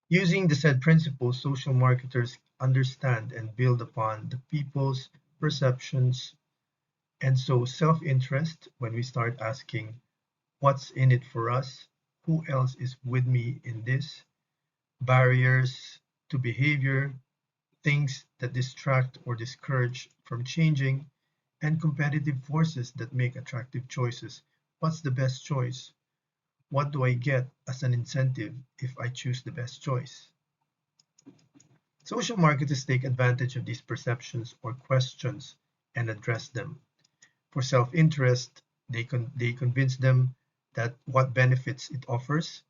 Using the said principles, social marketers understand and build upon the people's perceptions, and so self-interest, when we start asking, what's in it for us? Who else is with me in this? Barriers to behavior, things that distract or discourage from changing, and competitive forces that make attractive choices. What's the best choice? What do I get as an incentive if I choose the best choice? Social marketers take advantage of these perceptions or questions and address them. For self-interest, they convince them that what benefits it offers,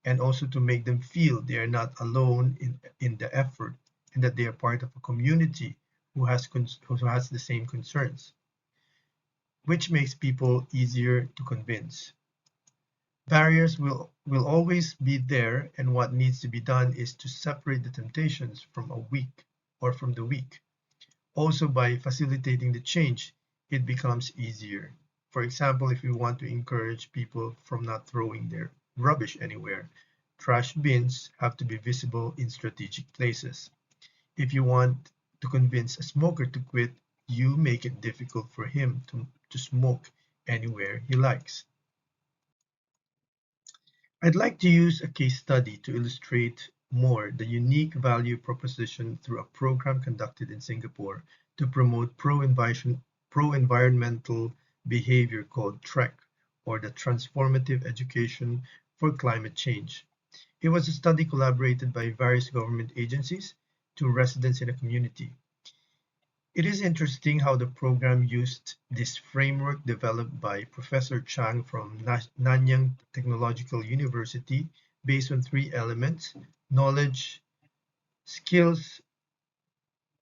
and also to make them feel they are not alone in the effort, and that they are part of a community who has the same concerns, which makes people easier to convince. Barriers will always be there, and what needs to be done is to separate the temptations from the weak. Also, by facilitating the change, it becomes easier. For example, if we want to encourage people from not throwing their rubbish anywhere, trash bins have to be visible in strategic places. If you want to convince a smoker to quit, you make it difficult for him to smoke anywhere he likes. I'd like to use a case study to illustrate more the unique value proposition through a program conducted in Singapore to promote pro-environmental behavior called TREC, or the Transformative Education for Climate Change. It was a study collaborated by various government agencies to residents in a community. It is interesting how the program used this framework developed by Professor Chang from Nanyang Technological University based on three elements: knowledge, skills,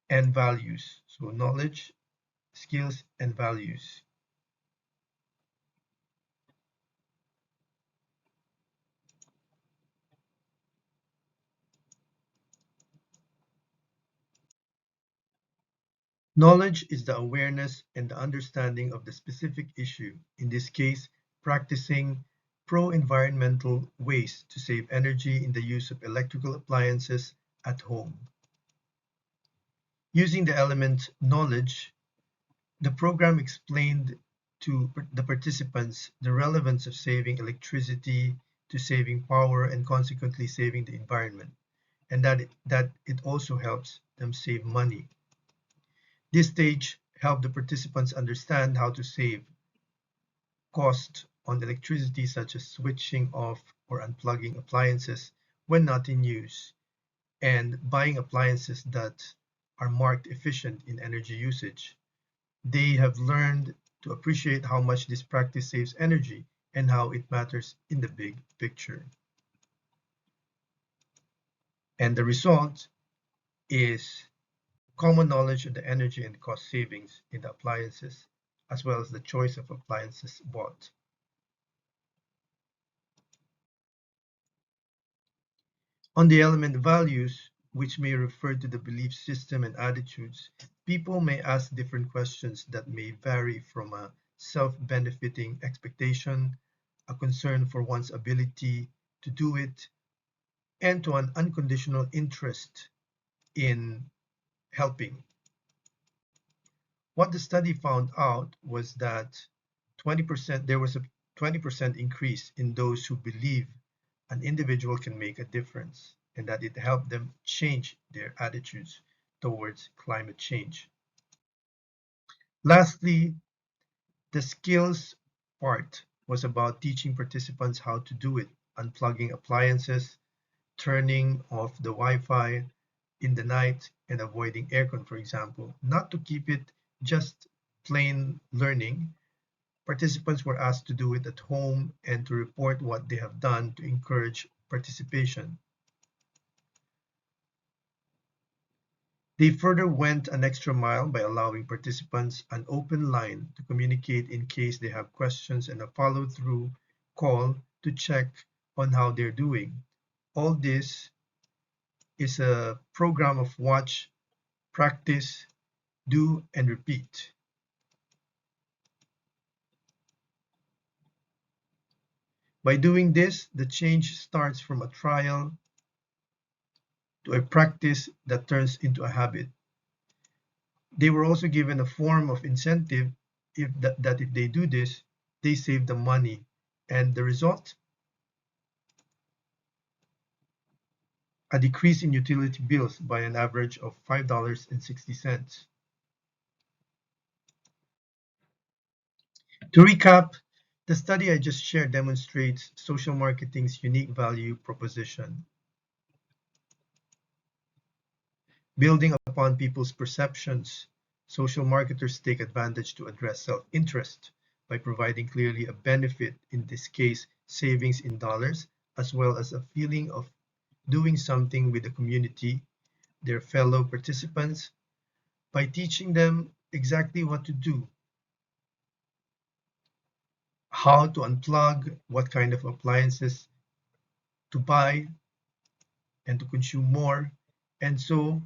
and values. So knowledge, skills, and values. Knowledge is the awareness and the understanding of the specific issue, in this case, practicing pro-environmental ways to save energy in the use of electrical appliances at home. Using the element knowledge, the program explained to the participants the relevance of saving electricity to saving power and consequently saving the environment, and that it also helps them save money. This stage helped the participants understand how to save cost on electricity, such as switching off or unplugging appliances when not in use, and buying appliances that are marked efficient in energy usage. They have learned to appreciate how much this practice saves energy and how it matters in the big picture. And the result is common knowledge of the energy and cost savings in the appliances, as well as the choice of appliances bought. On the element values, which may refer to the belief system and attitudes, people may ask different questions that may vary from a self-benefiting expectation, a concern for one's ability to do it, and to an unconditional interest in helping. What the study found out was that 20% there was a 20% increase in those who believe an individual can make a difference, and that it helped them change their attitudes towards climate change. Lastly, the skills part was about teaching participants how to do it, unplugging appliances, turning off the Wi-Fi in the night, and avoiding aircon, for example. Not to keep it just plain learning, participants were asked to do it at home and to report what they have done to encourage participation. They further went an extra mile by allowing participants an open line to communicate in case they have questions, and a follow-through call to check on how they're doing. All this is a program of watch, practice, do, and repeat. By doing this, the change starts from a trial to a practice that turns into a habit. They were also given a form of incentive that if they do this, they save the money. And the result? A decrease in utility bills by an average of $5.60. To recap, the study I just shared demonstrates social marketing's unique value proposition, building upon people's perceptions. Social marketers take advantage to address self-interest by providing clearly a benefit, in this case, savings in dollars, as well as a feeling of doing something with the community, their fellow participants, by teaching them exactly what to do, how to unplug, what kind of appliances to buy and to consume more, and so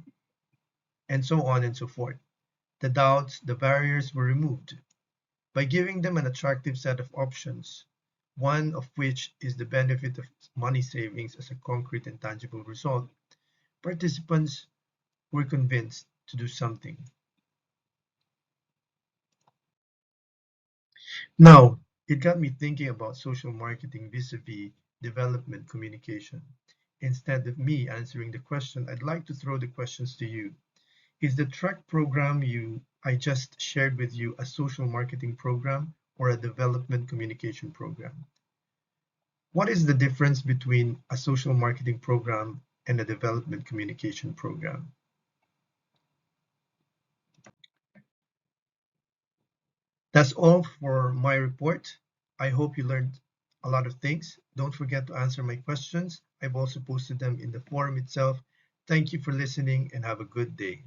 on and so forth. The doubts, the barriers were removed by giving them an attractive set of options, one of which is the benefit of money savings as a concrete and tangible result. Participants were convinced to do something. Now, it got me thinking about social marketing vis-a-vis development communication. Instead of me answering the question, I'd like to throw the questions to you. Is the track program I just shared with you a social marketing program or a development communication program? What is the difference between a social marketing program and a development communication program? That's all for my report. I hope you learned a lot of things. Don't forget to answer my questions. I've also posted them in the forum itself. Thank you for listening and have a good day.